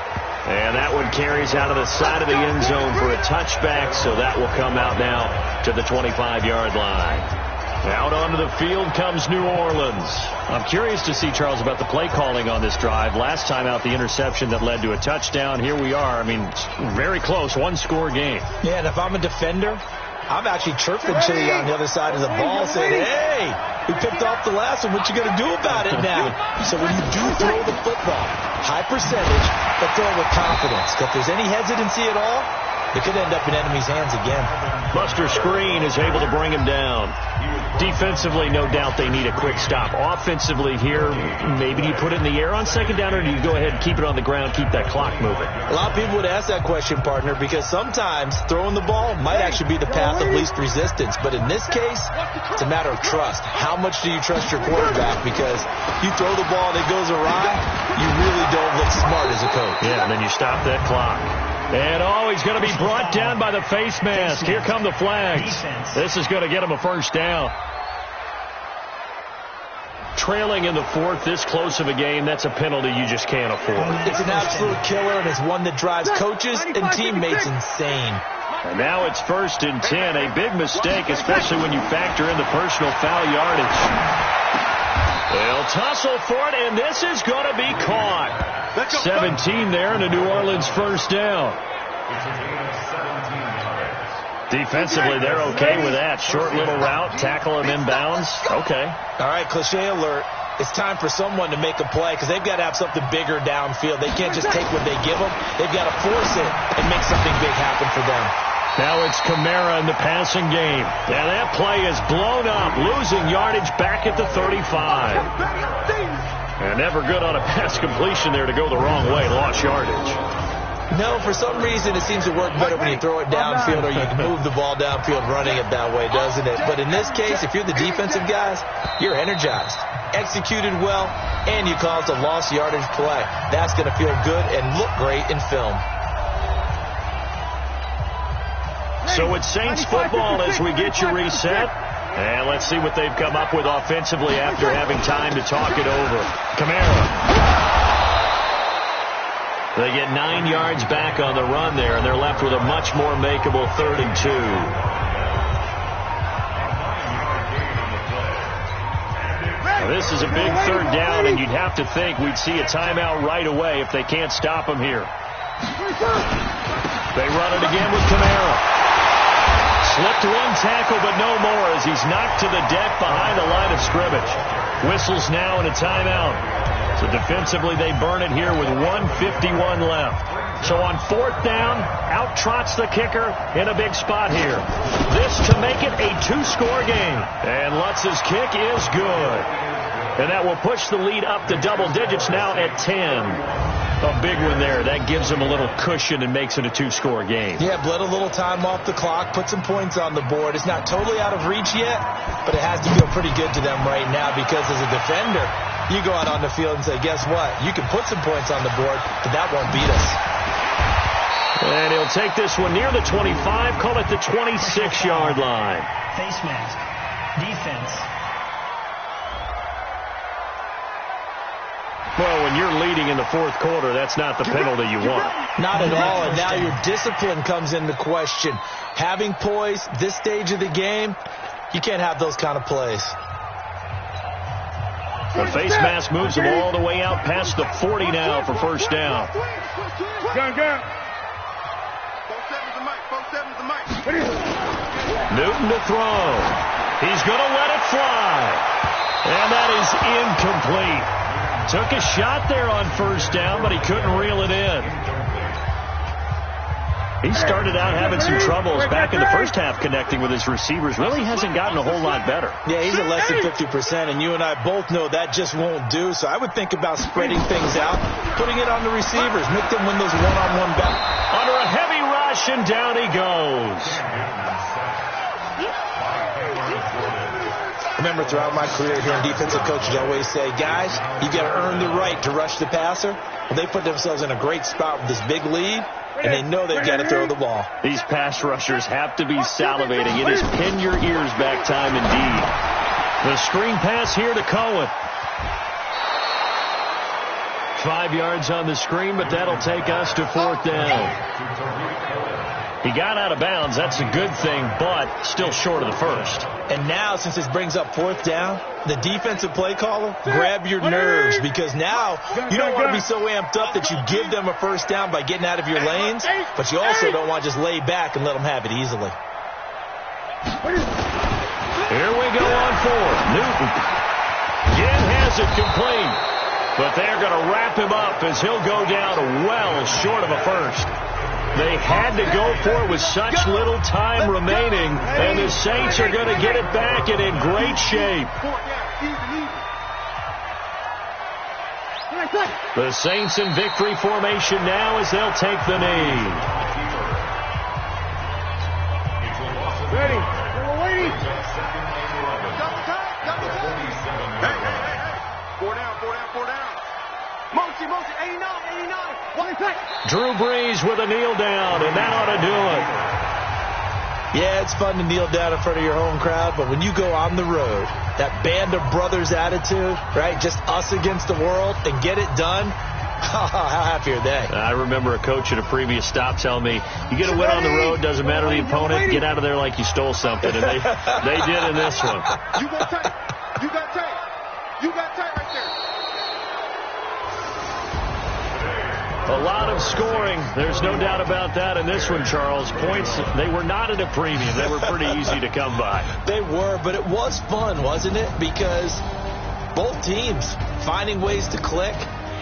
And that one carries out of the side of the end zone for a touchback, so that will come out now to the 25-yard line. Out onto the field comes New Orleans. I'm curious to see, Charles, about the play calling on this drive. Last time out, the interception that led to a touchdown. Here we are. I mean, very close, 1-score game. Yeah, and if I'm a defender, I'm actually chirping Chili on the other side of the ball saying, hey, we picked off the last one. What you going to do about it now? So when you do throw the football, high percentage, but throw it with confidence. If there's any hesitancy at all, it could end up in enemy's hands again. Buster Screen is able to bring him down. Defensively, no doubt they need a quick stop. Offensively here, maybe do you put it in the air on 2nd down, or do you go ahead and keep it on the ground, keep that clock moving? A lot of people would ask that question, partner, because sometimes throwing the ball might actually be the path of least resistance. But in this case, it's a matter of trust. How much do you trust your quarterback? Because you throw the ball and it goes awry, you really don't look smart as a coach. Yeah, and then you stop that clock. And, he's going to be brought down by the face mask. Here come the flags. This is going to get him a first down. Trailing in the 4th, this close of a game, that's a penalty you just can't afford. It's an absolute killer, and it's one that drives coaches and teammates insane. And now it's 1st and 10. A big mistake, especially when you factor in the personal foul yardage. They'll tussle for it, and this is going to be caught. 17 there, and a New Orleans first down. Defensively, they're okay with that. Short little route, tackle him inbounds. Okay. All right, cliche alert. It's time for someone to make a play because they've got to have something bigger downfield. They can't just take what they give them. They've got to force it and make something big happen for them. Now it's Kamara in the passing game. And that play is blown up, losing yardage back at the 35. And never good on a pass completion there to go the wrong way. Lost yardage. No, for some reason it seems to work better when you throw it downfield or you can move the ball downfield running it that way, doesn't it? But in this case, if you're the defensive guys, you're energized, executed well, and you caused a lost yardage play. That's going to feel good and look great in film. So it's Saints football as we get you reset. And let's see what they've come up with offensively after having time to talk it over. Kamara. They get 9 yards back on the run there, and they're left with a much more makeable 3rd and 2. Now, this is a big 3rd down, and you'd have to think we'd see a timeout right away if they can't stop him here. They run it again with Kamara. Slipped one tackle, but no more as he's knocked to the deck behind the line of scrimmage. Whistles now in a timeout. So defensively, they burn it here with 1:51 left. So on 4th down, out trots the kicker in a big spot here. This to make it a 2-score game. And Lutz's kick is good. And that will push the lead up to double digits now at 10. A big one there. That gives them a little cushion and makes it a 2-score game. Yeah, bled a little time off the clock, put some points on the board. It's not totally out of reach yet, but it has to feel pretty good to them right now because as a defender, you go out on the field and say, guess what? You can put some points on the board, but that won't beat us. And he'll take this one near the 25, call it the 26-yard line. Face mask. Defense. Well, when you're leading in the 4th quarter, that's not the penalty you want. Not at all, and now your discipline comes into question. Having poise this stage of the game, you can't have those kind of plays. The face mask moves them all the way out past the 40 now for 1st down. Newton to throw. He's going to let it fly. And that is incomplete. Took a shot there on 1st down, but he couldn't reel it in. He started out having some troubles back in the first half connecting with his receivers. Really hasn't gotten a whole lot better. Yeah, he's at less than 50%, and you and I both know that just won't do. So I would think about spreading things out, putting it on the receivers, make them win those one-on-one battles. Under a heavy rush, and down he goes. Remember, throughout my career here in defensive coaches, I always say, guys, you got to earn the right to rush the passer. Well, they put themselves in a great spot with this big lead, and they know they've got to throw the ball. These pass rushers have to be salivating. It is pin your ears back time indeed. The screen pass here to Cohen. 5 yards on the screen, but that'll take us to 4th down. He got out of bounds. That's a good thing, but still short of the 1st. And now, since this brings up 4th down, the defensive play caller, grab your nerves, because now you don't want to be so amped up that you give them a 1st down by getting out of your lanes, but you also don't want to just lay back and let them have it easily. Here we go on 4th. Newton again has it complete, but they're going to wrap him up as he'll go down well short of a 1st. They had to go for it with such little time remaining, and the Saints are going to get it back and in great shape. The Saints in victory formation now as they'll take the knee. Ready. We're waiting. Double time. Hey. 4 down. Mosi, 89. One back. Drew Brees with a kneel down, and that ought to do it. Yeah, it's fun to kneel down in front of your home crowd, but when you go on the road, that band of brothers attitude, right, just us against the world, and get it done, how happy are they? I remember a coach at a previous stop telling me, you get a win on the road, doesn't matter the opponent, get out of there like you stole something, and they did in this one. You got tight. You got tight right there. A lot of scoring. There's no doubt about that in this one, Charles. Points, they were not at a premium. They were pretty easy to come by. They were, but it was fun, wasn't it? Because both teams finding ways to click.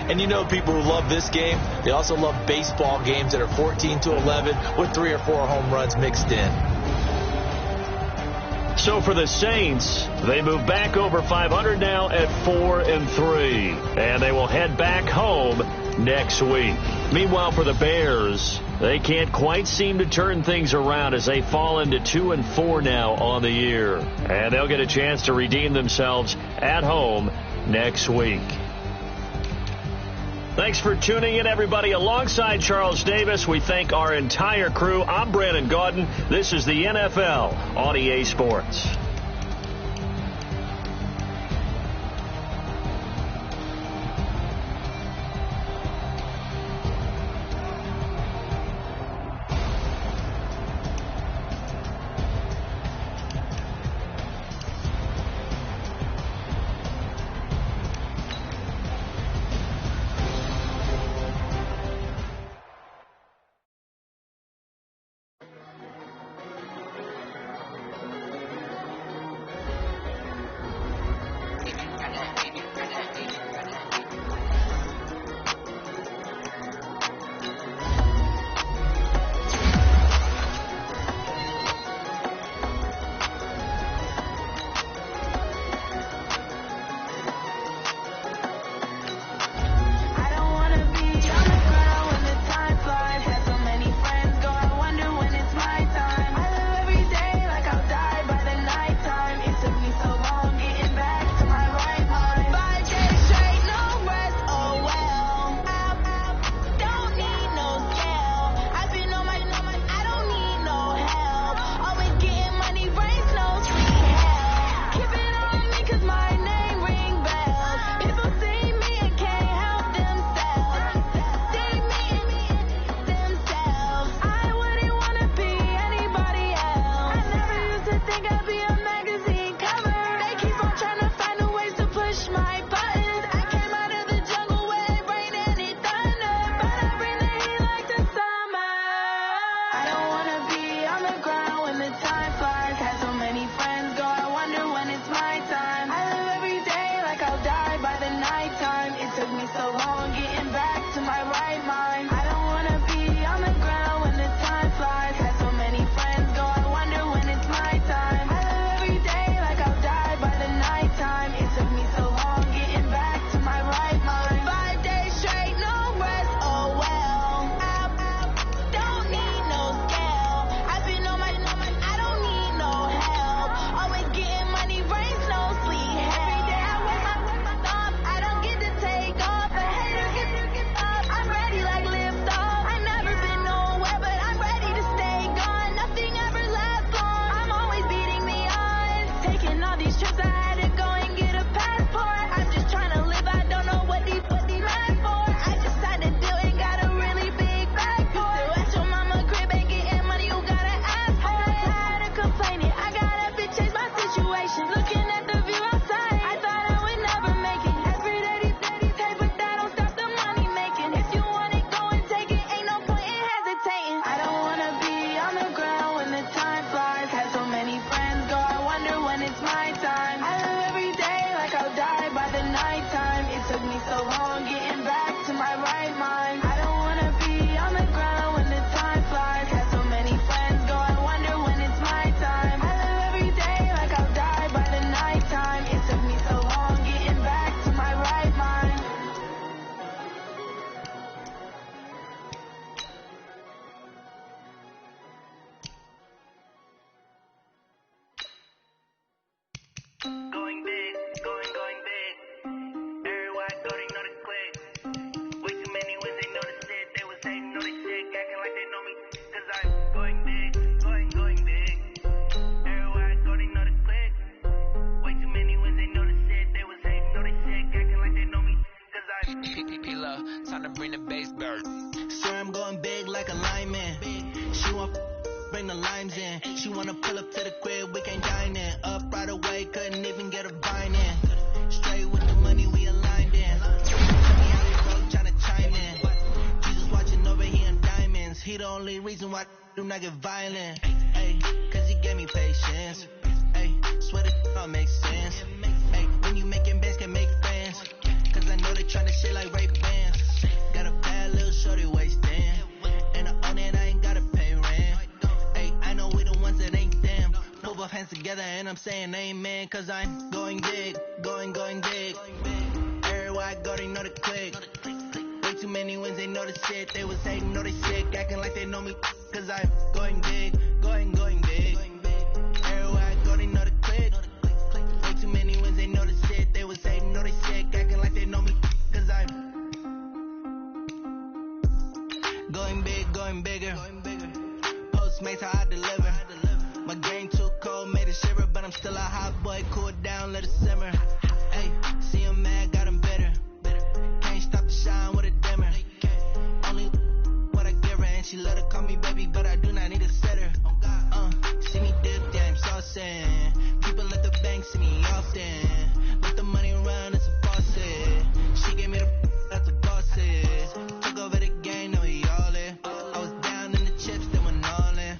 And you know people who love this game, they also love baseball games that are 14-11 with 3 or 4 home runs mixed in. So for the Saints, they move back over 500 now at 4-3. And they will head back home next week. Meanwhile, for the Bears, they can't quite seem to turn things around as they fall into 2-4 now on the year. And they'll get a chance to redeem themselves at home next week. Thanks for tuning in, everybody. Alongside Charles Davis, we thank our entire crew. I'm Brandon Gaudin. This is the NFL on EA Sports. Get violent, ay, cause he gave me patience, ay, swear it all makes sense, ay, when you making bands can make friends, cause I know they tryna shit like Ray Bans, got a bad little shorty wasting, and I own it, I ain't gotta pay rent, ay, I know we the ones that ain't them, move our hands together and I'm saying amen, cause I'm going big, going big, everywhere I go they know the click, way too many wins, they know the shit. They was hating, know they sick, acting like they know me. Cause I'm going big, going big. Everywhere I go, they know the click. Way too many wins, they know the shit. They was hating, know they sick, acting like they know me. Cause I'm going big, going bigger. Postmates, how I deliver. My game too cold, made it shiver. But I'm still a hot boy, cool down, let it simmer. Hey, see him mad, got him bitter. Can't stop the shine with a dimmer. Only what I give her, and she love to call me baby, but I do not need a sitter. See me dip, yeah, I'm saucing. People at the bank see me often. Let the money run, it's a faucet. She gave me the that's the bosses. Took over the game, now we all in. I was down in the chips, then went all in.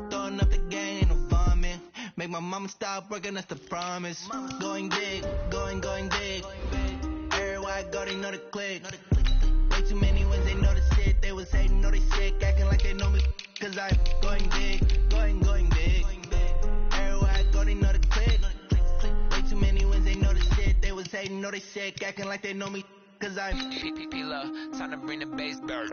Throwing up the game, ain't no vomit. Make my mama stop working, that's the promise. Going big, going big. Everywhere I go, they know the click. Way too many wins, they know the shit. They was hating, know they sick, acting like they know me. Cause I'm going big, going big. Everywhere I go, they know the click. Way too many wins, they know the shit. They was hating, know they sick, acting like they know me. Cause I'm P-Lo, time to bring the bass back.